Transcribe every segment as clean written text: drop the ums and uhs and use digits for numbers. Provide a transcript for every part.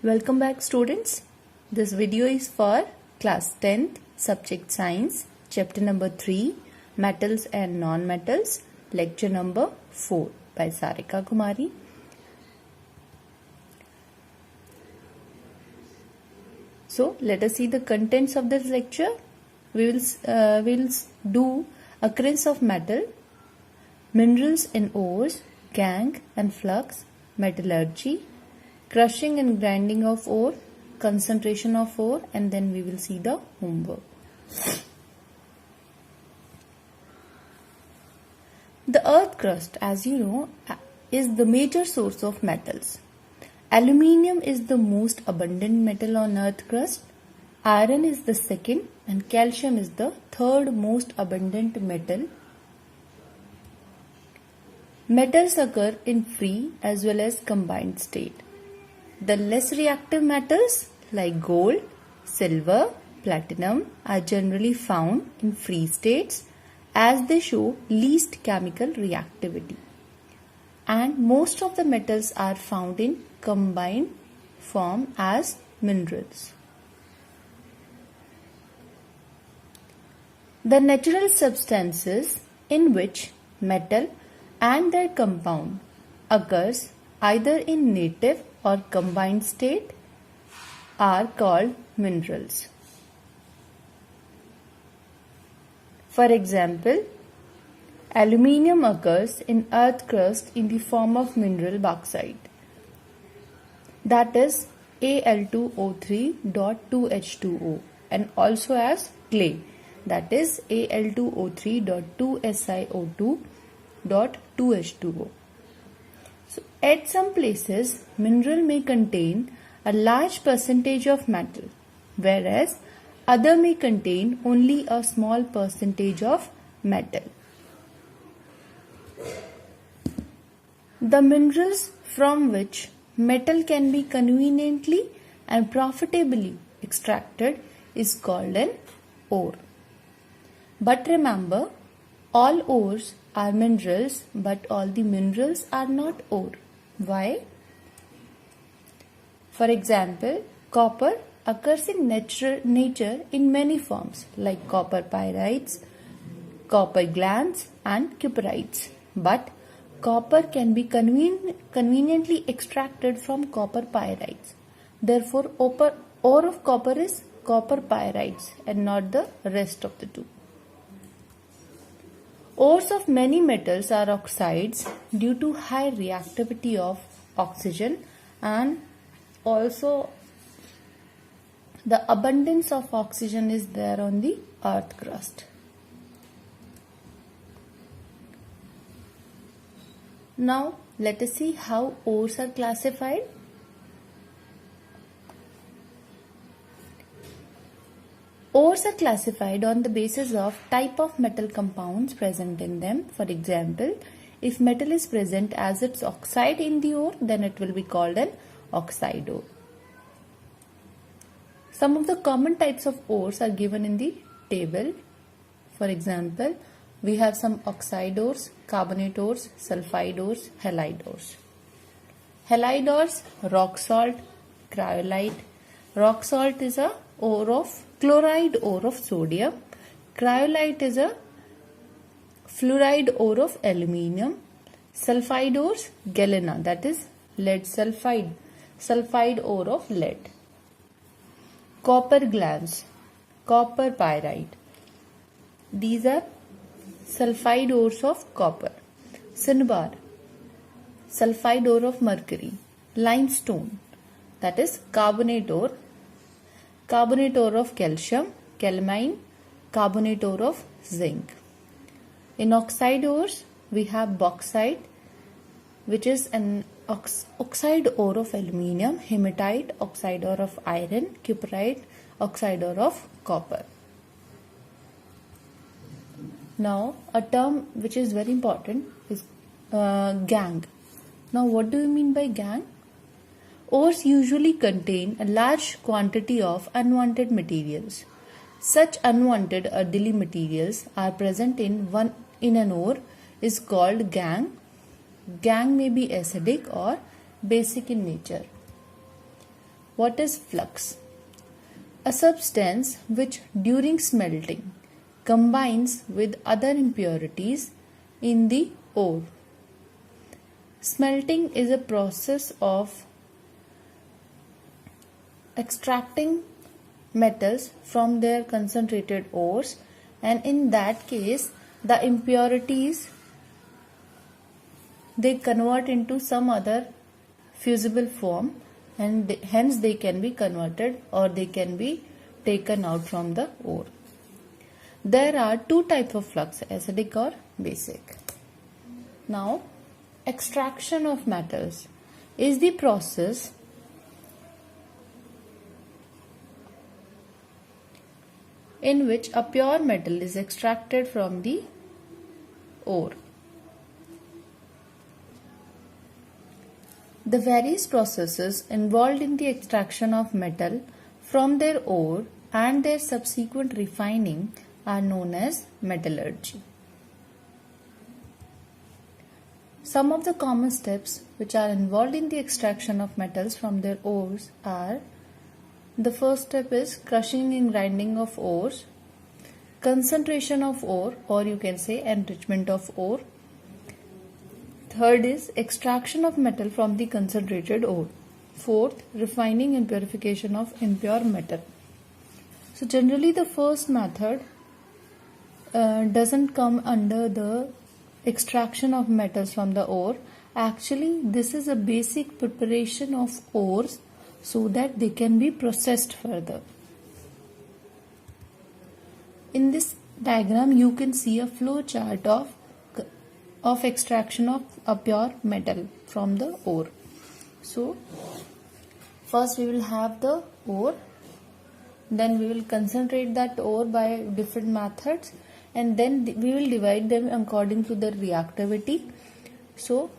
Welcome back students. This video is for class 10th subject science chapter number 3 metals and non-metals lecture number 4 by Sarika Kumari. So let us see the contents of this lecture. We will do occurrence of metal, minerals in ores, gangue and flux, metallurgy, crushing and grinding of ore, concentration of ore, and then we will see the homework. The earth crust, as you know, is the major source of metals. Aluminium is the most abundant metal on earth crust. Iron is the second and calcium is the third most abundant metal. Metals occur in free as well as combined state. The less reactive metals like gold, silver, platinum are generally found in free states as they show least chemical reactivity. And most of the metals are found in combined form as minerals. The natural substances in which metal and their compound occurs either in native or combined state are called minerals. For example, aluminium occurs in earth crust in the form of mineral bauxite, that is Al2O3.2H2O, and also as clay, that is Al2O3.2SiO2.2H2O. So at some places, mineral may contain a large percentage of metal, whereas other may contain only a small percentage of metal. The minerals from which metal can be conveniently and profitably extracted is called an ore. But remember, all ores are minerals, but all the minerals are not ore. Why? For example, copper occurs in nature in many forms like copper pyrites, copper glands and cuprites. But copper can be conveniently extracted from copper pyrites. Therefore, ore of copper is copper pyrites and not the rest of the two. Ores of many metals are oxides due to high reactivity of oxygen and also the abundance of oxygen is there on the earth crust. Now let us see how ores are classified. Ores are classified on the basis of type of metal compounds present in them. For example, if metal is present as its oxide in the ore, then it will be called an oxide ore. Some of the common types of ores are given in the table. For example, we have some oxide ores, carbonate ores, sulfide ores, halide ores. Halide ores, rock salt, cryolite. Rock salt is a chloride ore of sodium. Cryolite is a fluoride ore of aluminium. Sulfide ores, galena, that is lead sulfide, sulfide ore of lead. Copper glands, copper pyrite. These are sulfide ores of copper. Cinnabar, sulfide ore of mercury. Limestone, that is carbonate ore of calcium. Calamine, carbonate ore of zinc. In oxide ores, we have bauxite, which is an oxide ore of aluminium. Hematite, oxide ore of iron. Cuprite, oxide ore of copper. Now, a term which is very important is gangue. Now, what do you mean by gangue? Ores usually contain a large quantity of unwanted materials. Such unwanted earthy materials are present in an ore is called gangue. Gangue may be acidic or basic in nature. What is flux? A substance which during smelting combines with other impurities in the ore. Smelting is a process of extracting metals from their concentrated ores, and in that case the impurities they convert into some other fusible form, and hence they can be converted or they can be taken out from the ore. There are two types of flux, acidic or basic. Now, extraction of metals is the process in which a pure metal is extracted from the ore. The various processes involved in the extraction of metal from their ore and their subsequent refining are known as metallurgy. Some of the common steps which are involved in the extraction of metals from their ores are: the first step is crushing and grinding of ores, concentration of ore, or you can say enrichment of ore. Third is extraction of metal from the concentrated ore. Fourth, refining and purification of impure metal. So generally the first method doesn't come under the extraction of metals from the ore. Actually, this is a basic preparation of ores so that they can be processed further. In this diagram, you can see a flow chart of extraction of a pure metal from the ore. So, first we will have the ore, then we will concentrate that ore by different methods, and then we will divide them according to their reactivity. So,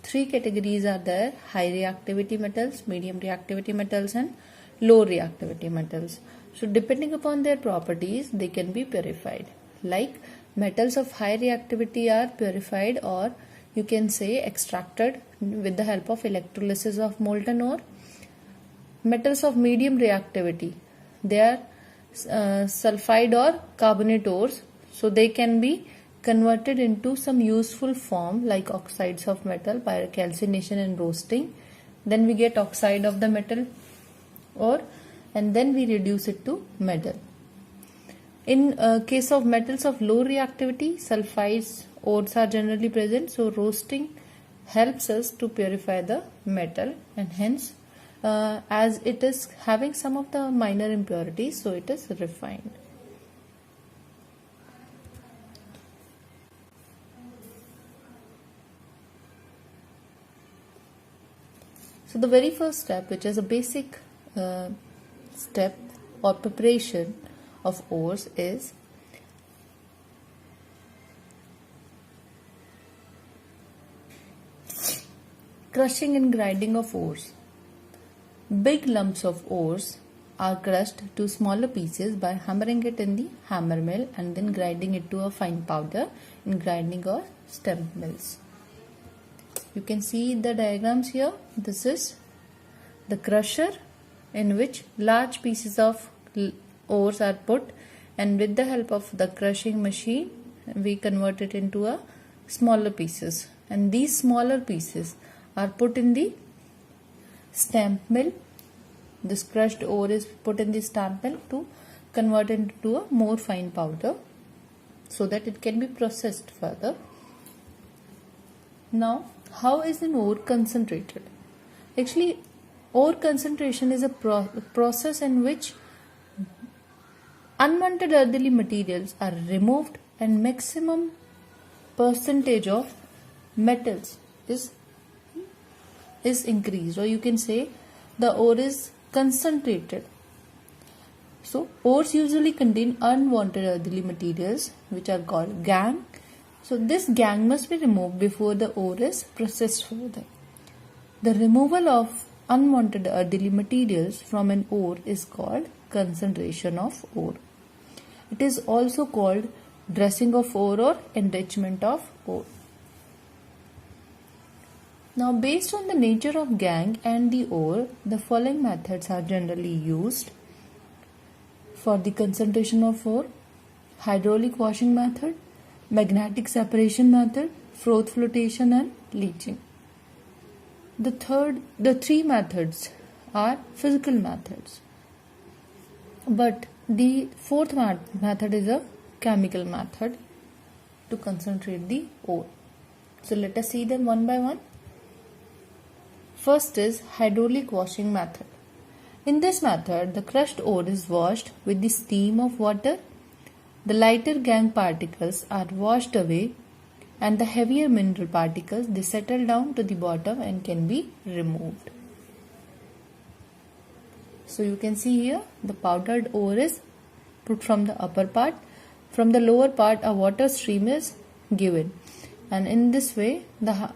three categories are there: high reactivity metals, medium reactivity metals, and low reactivity metals. So, depending upon their properties, they can be purified. Like metals of high reactivity are purified, or you can say extracted with the help of electrolysis of molten ore. Metals of medium reactivity, they are sulfide or carbonate ores, so they can be converted into some useful form like oxides of metal by calcination and roasting. Then we get oxide of the metal ore, and then we reduce it to metal. In case of metals of low reactivity, sulfides ores are generally present, so roasting helps us to purify the metal, and hence as it is having some of the minor impurities, so it is refined. So the very first step, which is a basic step or preparation of ores, is crushing and grinding of ores. Big lumps of ores are crushed to smaller pieces by hammering it in the hammer mill and then grinding it to a fine powder in grinding or stamp mills. You can see the diagrams here. This is the crusher in which large pieces of ores are put, and with the help of the crushing machine we convert it into a smaller pieces, and these smaller pieces are put in the stamp mill. This crushed ore is put in the stamp mill to convert it into a more fine powder so that it can be processed further. Now, how is an ore concentrated? Actually, ore concentration is a process in which unwanted earthy materials are removed and maximum percentage of metals is increased, or you can say the ore is concentrated. So ores usually contain unwanted earthy materials which are called gangue. So this gangue must be removed before the ore is processed further. The removal of unwanted earthy materials from an ore is called concentration of ore. It is also called dressing of ore or enrichment of ore. Now, based on the nature of gangue and the ore, the following methods are generally used for the concentration of ore: hydraulic washing method, magnetic separation method, froth flotation, and leaching. The three methods are physical methods, but the fourth method is a chemical method to concentrate the ore. So let us see them one by one. First is hydraulic washing method. In this method, the crushed ore is washed with the steam of water. The lighter gangue particles are washed away, and the heavier mineral particles, they settle down to the bottom and can be removed. So you can see here the powdered ore is put from the upper part. From the lower part, a water stream is given, and in this way the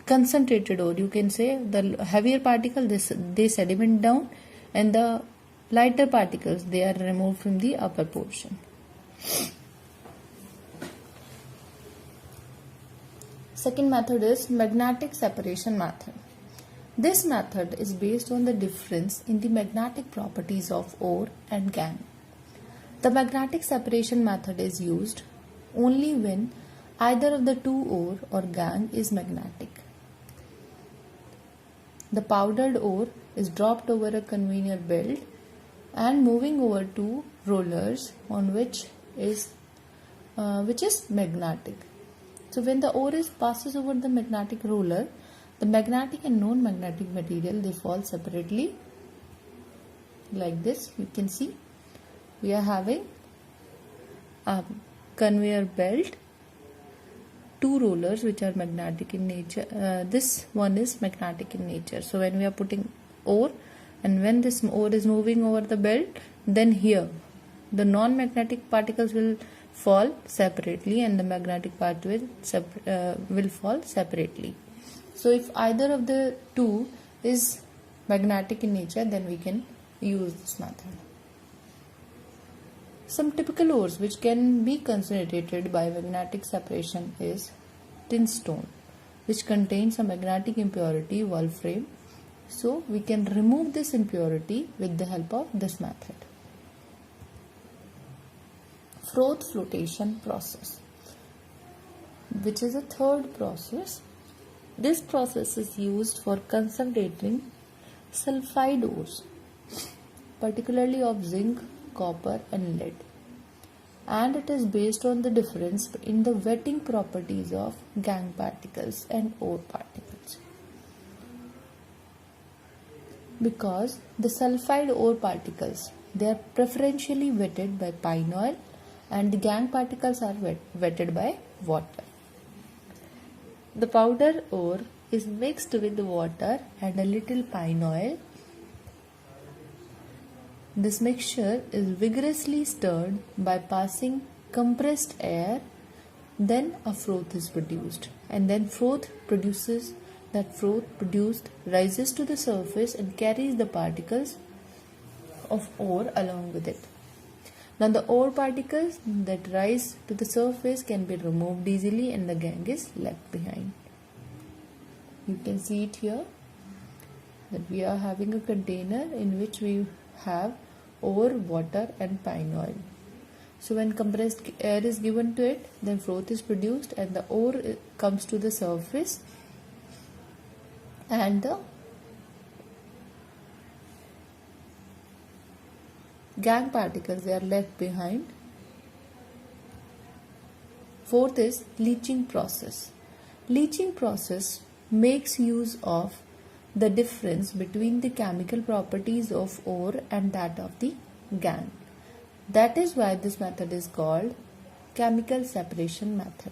concentrated ore, you can say, the heavier particle they sediment down, and the lighter particles, they are removed from the upper portion. Second method is magnetic separation method. This method is based on the difference in the magnetic properties of ore and gangue. The magnetic separation method is used only when either of the two ore or gangue is magnetic. The powdered ore is dropped over a conveyor belt and moving over to rollers on which is magnetic. So when the ore passes over the magnetic roller, the magnetic and non-magnetic material, they fall separately like this. You can see we are having a conveyor belt, two rollers which are magnetic in nature. This one is magnetic in nature. So when we are putting ore, and when this ore is moving over the belt, then here the non-magnetic particles will fall separately and the magnetic part will fall separately. So if either of the two is magnetic in nature, then we can use this method. Some typical ores which can be concentrated by magnetic separation is tin stone, which contains a magnetic impurity, wolfram. So we can remove this impurity with the help of this method. Froth flotation process, which is a third process. This process is used for concentrating sulfide ores, particularly of zinc, copper and lead, and it is based on the difference in the wetting properties of gangue particles and ore particles. Because the sulfide ore particles, they are preferentially wetted by pine oil, and the gangue particles are wetted by water. The powder ore is mixed with water and a little pine oil. This mixture is vigorously stirred by passing compressed air. Then a froth is produced, and then froth produced rises to the surface and carries the particles of ore along with it. Now the ore particles that rise to the surface can be removed easily and the gangue is left behind. You can see it here that we are having a container in which we have ore, water and pine oil. So when compressed air is given to it, then froth is produced and the ore comes to the surface, and the gangue particles, they are left behind. Fourth is leaching process. Leaching process makes use of the difference between the chemical properties of ore and that of the gangue. That is why this method is called chemical separation method.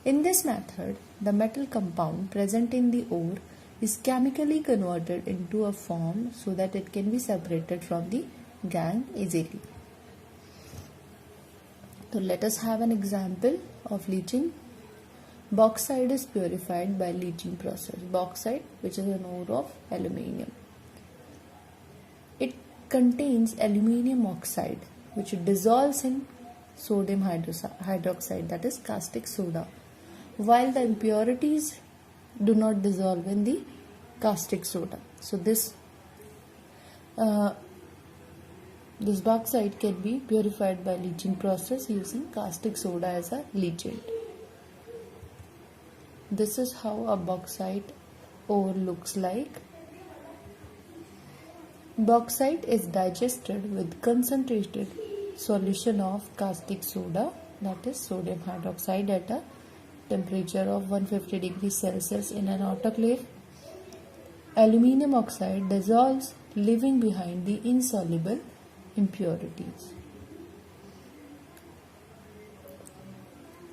In this method, the metal compound present in the ore is chemically converted into a form so that it can be separated from the gangue easily. So let us have an example of leaching. Bauxite is purified by leaching process. Bauxite, which is an ore of aluminium. It contains aluminium oxide, which dissolves in sodium hydroxide, that is caustic soda. While the impurities do not dissolve in the caustic soda. So this bauxite can be purified by leaching process using caustic soda as a leachant. This is how a bauxite ore looks like. Bauxite is digested with concentrated solution of caustic soda, that is sodium hydroxide, at a temperature of 150 degrees Celsius in an autoclave. Aluminium oxide dissolves, leaving behind the insoluble impurities.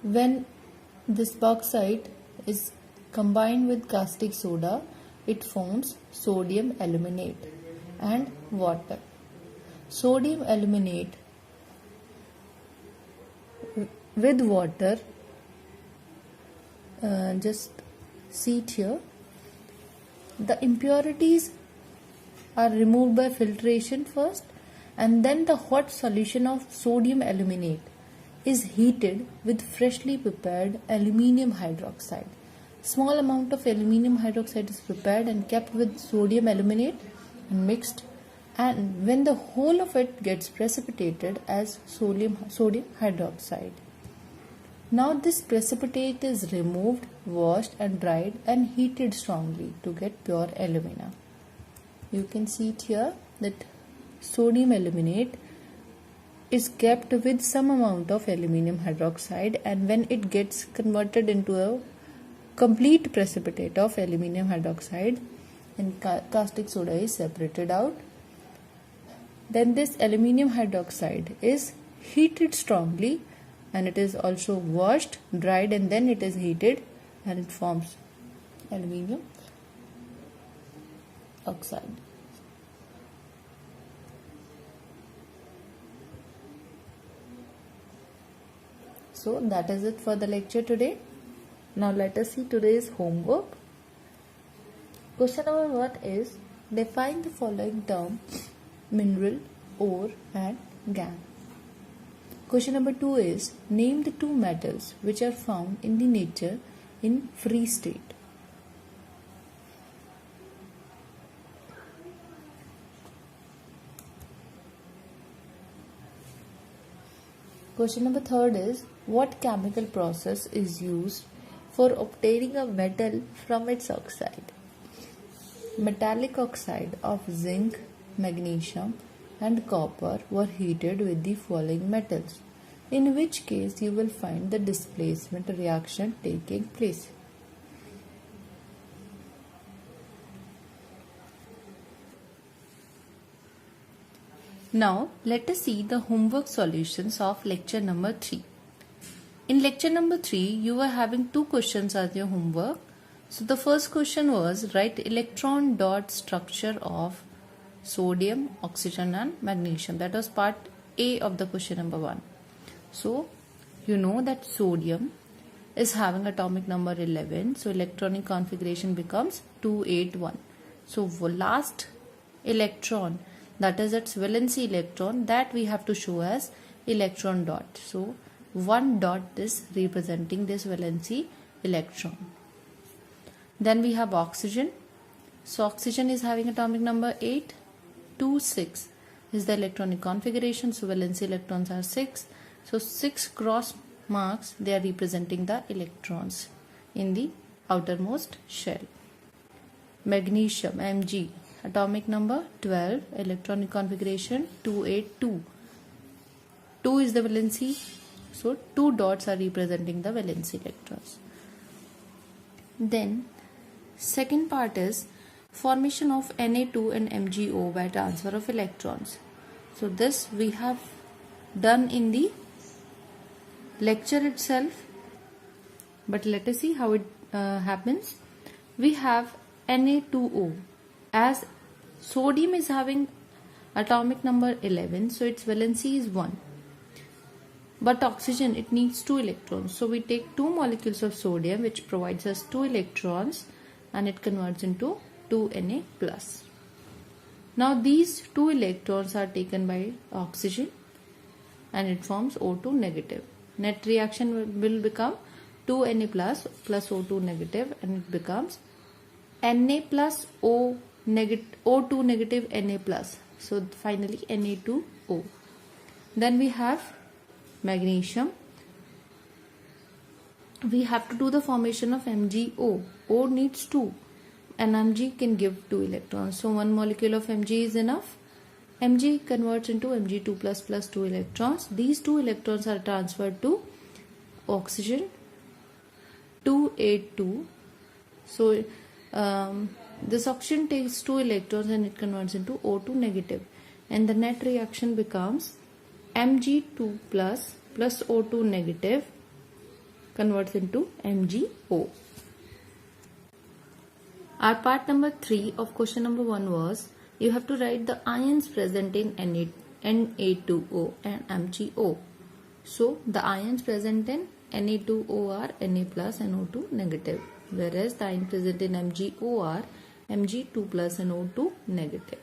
When this bauxite is combined with caustic soda, it forms sodium aluminate and water. Sodium aluminate with water, just see it here, the impurities are removed by filtration first, and then the hot solution of sodium aluminate is heated with freshly prepared aluminium hydroxide. Small amount of aluminium hydroxide is prepared and kept with sodium aluminate and mixed, and when the whole of it gets precipitated as sodium hydroxide. Now this precipitate is removed, washed and dried and heated strongly to get pure alumina. You can see it here that sodium aluminate is kept with some amount of aluminium hydroxide, and when it gets converted into a complete precipitate of aluminium hydroxide, and caustic soda is separated out, then this aluminium hydroxide is heated strongly, and it is also washed, dried, and then it is heated and it forms aluminium oxide. So that is it for the lecture today. Now let us see today's homework. Question number 1 is, define the following term: mineral, ore and gangue. Question number 2 is, name the two metals which are found in the nature in free state. Question number 3 is, what chemical process is used for obtaining a metal from its oxide? Metallic oxide of zinc, magnesium and copper were heated with the following metals, in which case you will find the displacement reaction taking place. Now let us see the homework solutions of lecture number 3. In lecture number 3 you were having two questions as your homework. So the first question was, write electron dot structure of sodium, oxygen and magnesium. That was part A of the question number 1. So you know that sodium is having atomic number 11. So electronic configuration becomes 281. So last electron, that is its valency electron, that we have to show as electron dot. So one dot is representing this valency electron. Then we have oxygen. So oxygen is having atomic number 8. 2, 6 is the electronic configuration. So valency electrons are 6. So 6 cross marks, they are representing the electrons in the outermost shell. Magnesium, Mg, atomic number 12, electronic configuration 282. 2 is the valency. So 2 dots are representing the valency electrons. Then second part is formation of Na2 and MgO by transfer of electrons. So this we have done in the lecture itself, but let us see how it happens. We have Na2O, as sodium is having atomic number 11, so its valency is 1. But oxygen, it needs 2 electrons. So we take 2 molecules of sodium, which provides us 2 electrons, and it converts into 2Na+. Now these 2 electrons are taken by oxygen and it forms O2 negative. Net reaction will become 2Na plus O2 negative, and it becomes Na plus O2 negative Na plus. So finally Na2O. Then we have magnesium. We have to do the formation of MgO. O needs 2 and Mg can give 2 electrons. So one molecule of Mg is enough. Mg converts into Mg2 plus 2 electrons. These 2 electrons are transferred to oxygen 2A2. So this oxygen takes 2 electrons and it converts into O2 negative, and the net reaction becomes Mg2 plus O2 negative converts into MgO. Our part number 3 of question number 1 was you have to write the ions present in Na2O and MgO. So the ions present in Na2O are Na plus and O2 negative, whereas the ions present in MgO are Mg2 plus and O2 negative.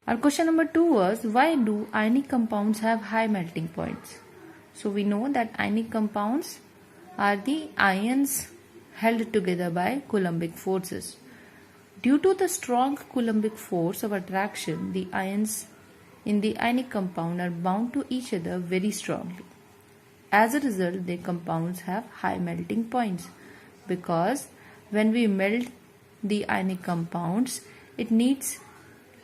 Our question number 2 was, why do ionic compounds have high melting points? So we know that ionic compounds are the ions held together by Coulombic forces. Due to the strong Coulombic force of attraction, the ions in the ionic compound are bound to each other very strongly. As a result, the compounds have high melting points, because when we melt the ionic compounds, it needs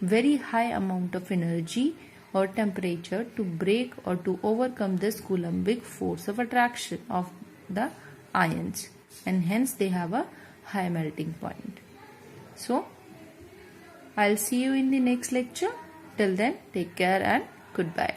very high amount of energy or temperature to break or to overcome this Coulombic force of attraction of the ions, and hence they have a high melting point. So I'll see you in the next lecture. Till then, take care and goodbye.